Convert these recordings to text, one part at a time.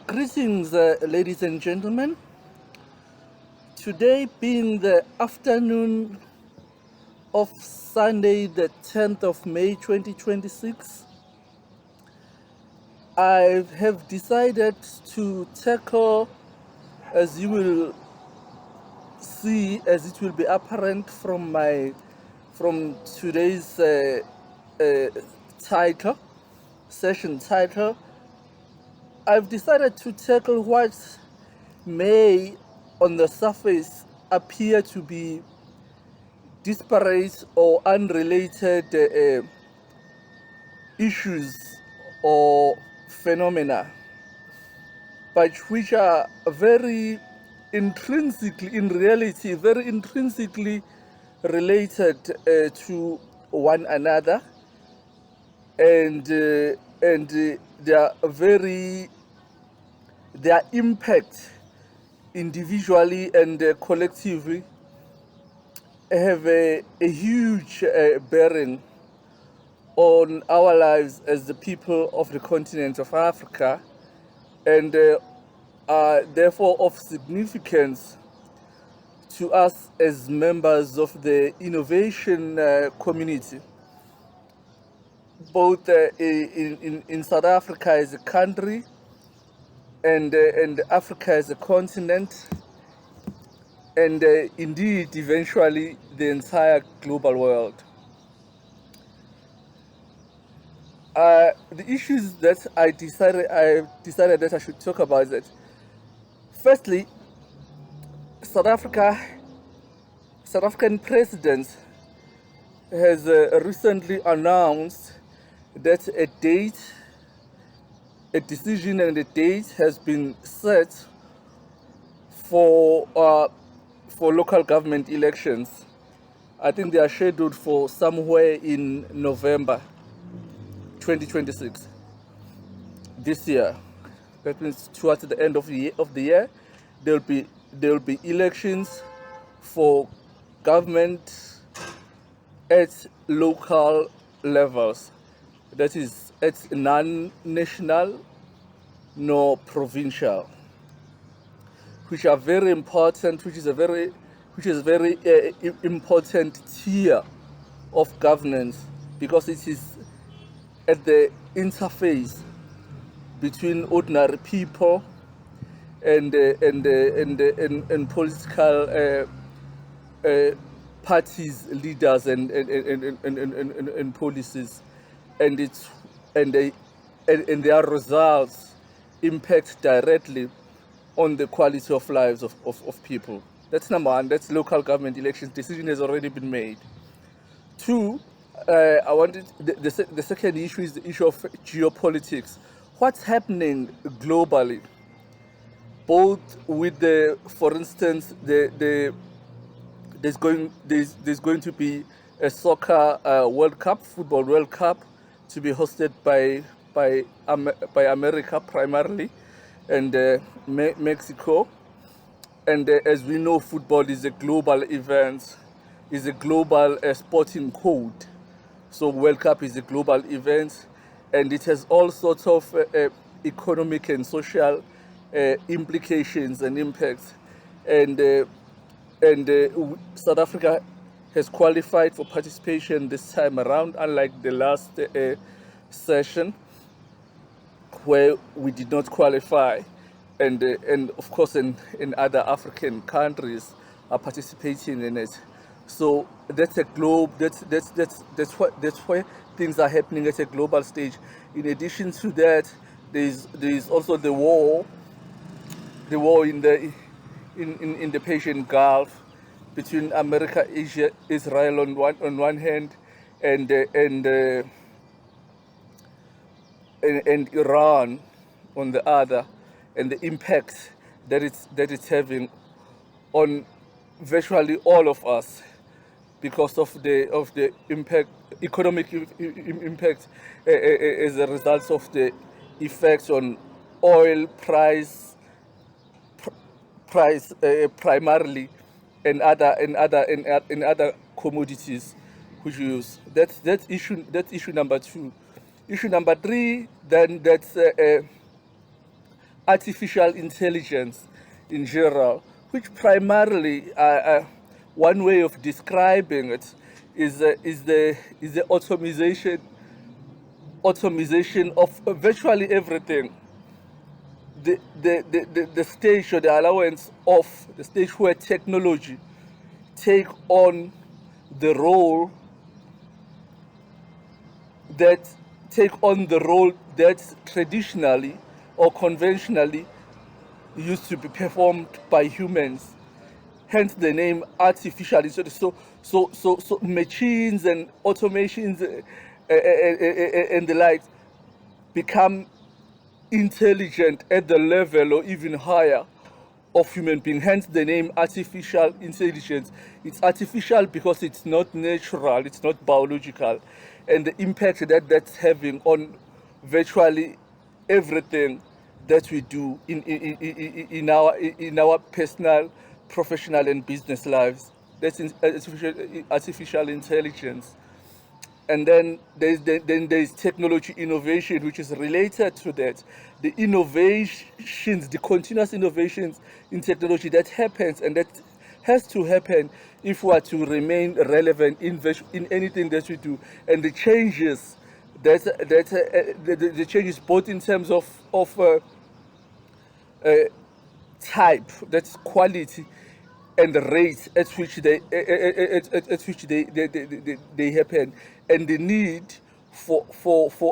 Greetings, ladies and gentlemen. Today being the afternoon of Sunday, the 10th of May 2026, I have decided to tackle, as you will see, as it will be apparent from today's title, session title, I've decided to tackle what may, on the surface, appear to be disparate or unrelated issues or phenomena, but which are very intrinsically, in reality, very intrinsically related to one another, and their impact individually and collectively have a huge bearing on our lives as the people of the continent of Africa, and are therefore of significance to us as members of the innovation community, both in South Africa as a country and Africa as a continent, and indeed eventually the entire global world. The issues that I decided that I should talk about is that, firstly, South African president has recently announced that a decision and a date has been set for local government elections. I think they are scheduled for somewhere in November 2026, this year. That means towards the end of the year, there will be elections for government at local levels. That is at non-national nor provincial, which are very important. Which is a very important tier of governance, because it is at the interface between ordinary people and political parties, leaders, and policies, and their results impact directly on the quality of lives of people. That's number one. That's local government elections. Decision has already been made. Two, I wanted the second issue is the issue of geopolitics. What's happening globally, both with for instance, there's going to be a soccer World Cup, football World Cup, to be hosted by America primarily, and Mexico. And as we know, football is a global event, is a global sporting code. So World Cup is a global event, and it has all sorts of economic and social implications and impacts. And South Africa has qualified for participation this time around, unlike the last session where we did not qualify, and of course in other African countries are participating in it. So that's a globe. That's where things are happening at a global stage. In addition to that, there is also the war in the Persian Gulf between America, Asia, Israel on one hand, and Iran on the other, and the impact that it's having on virtually all of us, because of the impact, economic impact, as a result of the effects on oil price primarily, and other commodities which we use. That's issue number two. Issue number three, then, that's artificial intelligence in general, which primarily, one way of describing it is the automation of virtually everything. The stage, or the allowance of the stage where technology take on the role that traditionally or conventionally used to be performed by humans. Hence the name artificial intelligence. So machines and automations, and the like become intelligent at the level or even higher of human being. Hence the name artificial intelligence. It's artificial because it's not natural, it's not biological, and the impact that that's having on virtually everything that we do in our personal, professional, and business lives. That's artificial intelligence. And then there's technology innovation, which is related to that. The innovations, the continuous innovations in technology that happens, and that has to happen if we are to remain relevant in anything that we do. And the changes the changes both in terms of type, that's quality, and the rate at which they happen, and the need for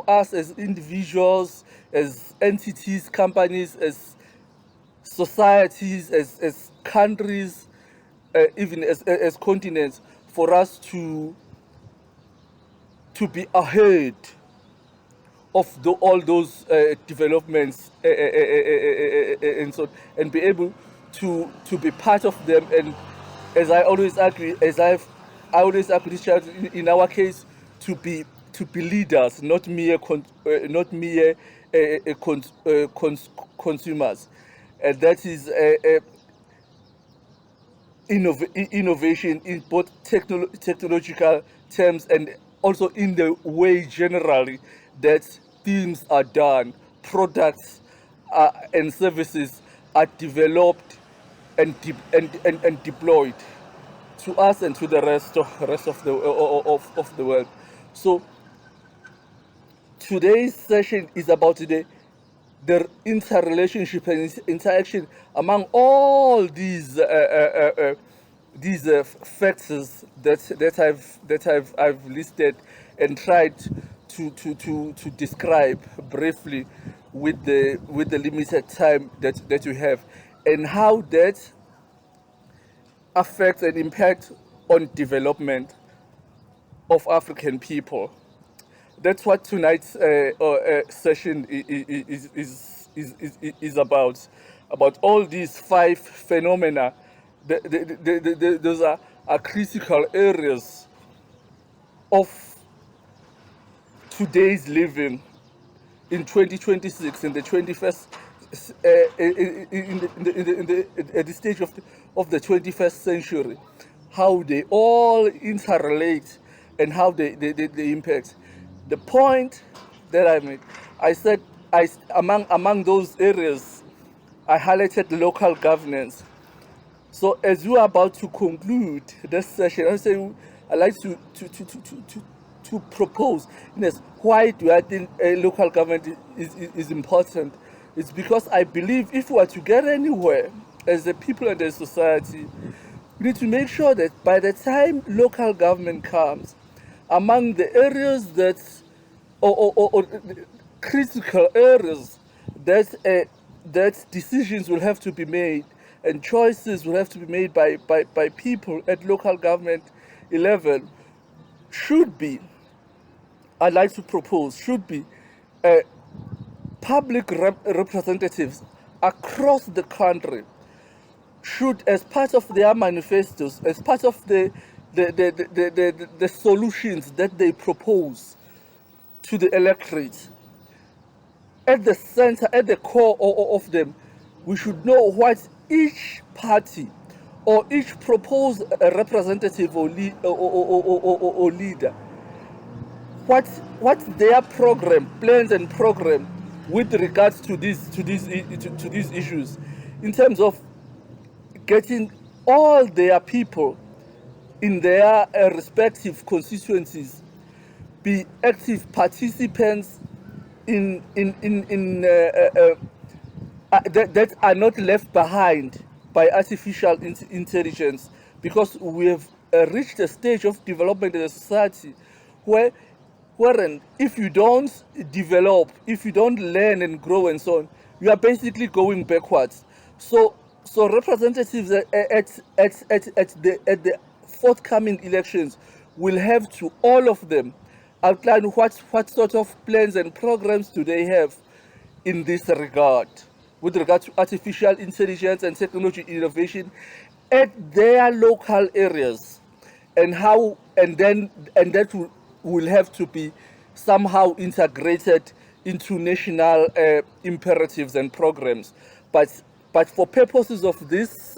us as individuals, as entities, companies, as societies, as countries, even as continents, for us to be ahead of all those developments, and so, and be able to be part of them. And as I always agree, I always agree, in our case, to be leaders, not mere consumers. And that is innovation in both technological terms, and also in the way generally that things are done, products and services are developed and deployed to us and to the rest of the world. So today's session is about the interrelationship and interaction among all these factors that I've listed and tried to describe briefly with the limited time that we have, and how that affects and impacts on development of African people. That's what tonight's session is about all these 5 phenomena. Those are critical areas of today's living in 2026, in the 21st, at the stage of the 21st century, how they all interrelate and how they impact. The point that I made, I said, among those areas, I highlighted local governance. So as we are about to conclude this session, I'd like to propose, yes, why do I think local government is important? It's because I believe if we are to get anywhere as a people and as a society, we need to make sure that by the time local government comes, among the areas that, or critical areas that decisions will have to be made and choices will have to be made by people at local government level, should be, I'd like to propose, should be public representatives across the country should, as part of their manifestos, as part of the solutions that they propose to the electorate, at the center, at the core of them, we should know what each party or each proposed representative or leader, what their program, plans and program with regards to these issues, in terms of getting all their people in their respective constituencies be active participants in that are not left behind by artificial intelligence, because we have reached a stage of development as a society where wherein if you don't develop, if you don't learn and grow and so on, you are basically going backwards. So representatives at the forthcoming elections will have to, all of them, outline what sort of plans and programs do they have in this regard, with regard to artificial intelligence and technology innovation at their local areas, and how, and that will have to be somehow integrated into national imperatives and programs. But for purposes of this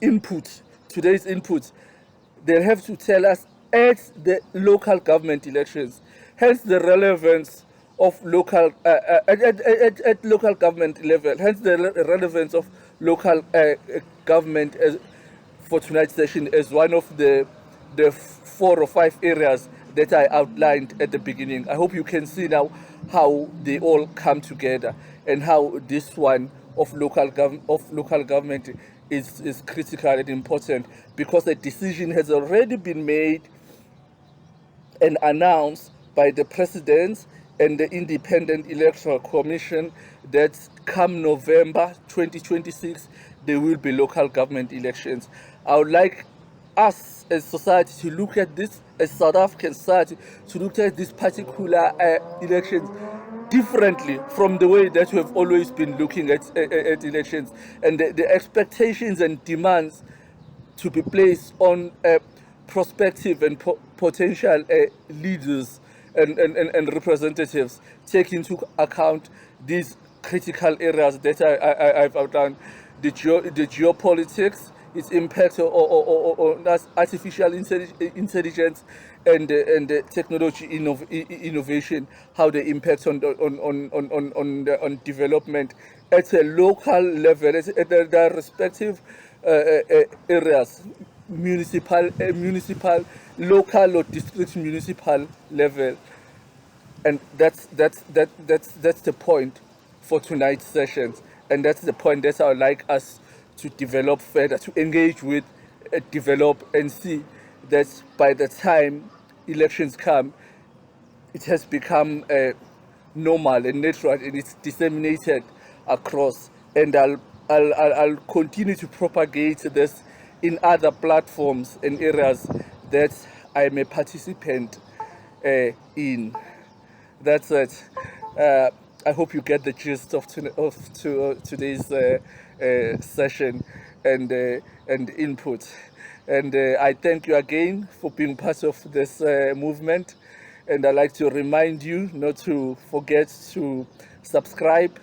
input, today's input, they'll have to tell us at the local government elections. Hence the relevance of local at local government level. Hence the relevance of local government as, for tonight's session, as one of the 4 or 5 areas that I outlined at the beginning. I hope you can see now how they all come together, and how this one of local government is critical and important, because a decision has already been made and announced by the President and the Independent Electoral Commission that come November 2026, there will be local government elections. I would like us as society to look at this, as South African society, to look at this particular elections differently from the way that we have always been looking at elections, and the expectations and demands to be placed on prospective and potential leaders and representatives, take into account these critical areas that I've outlined: the geopolitics, its impact on artificial intelligence, and technology innovation, how they impact on development at a local level, at their respective areas, municipal, local, or district municipal level. And that's the point for tonight's sessions, and that's the point that I would like us to develop further, to engage with, develop, and see that by the time elections come, it has become normal and natural, and it's disseminated across. And I'll continue to propagate this in other platforms and areas that I am a participant in. That's it. I hope you get the gist of today's session and input. And I thank you again for being part of this movement. And I'd like to remind you not to forget to subscribe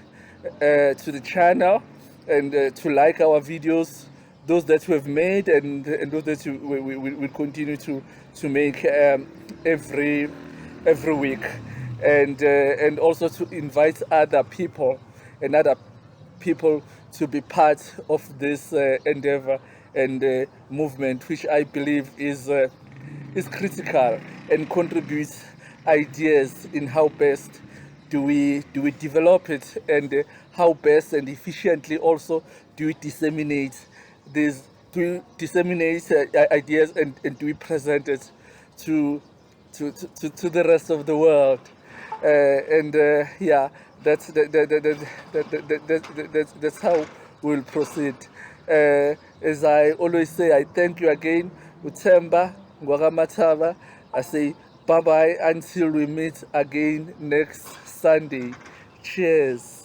to the channel, and to like our videos, those that we have made, and those that we continue to make every week, and also to invite other people to be part of this endeavor and movement, which I believe is critical and contributes ideas in how best do we develop it, and how best and efficiently also do we disseminate these, ideas, and do we present it to the rest of the world. Yeah, that's how we'll proceed. As I always say, I thank you again, Utemba Ngwagamataba. I say bye bye until we meet again next Sunday. Cheers.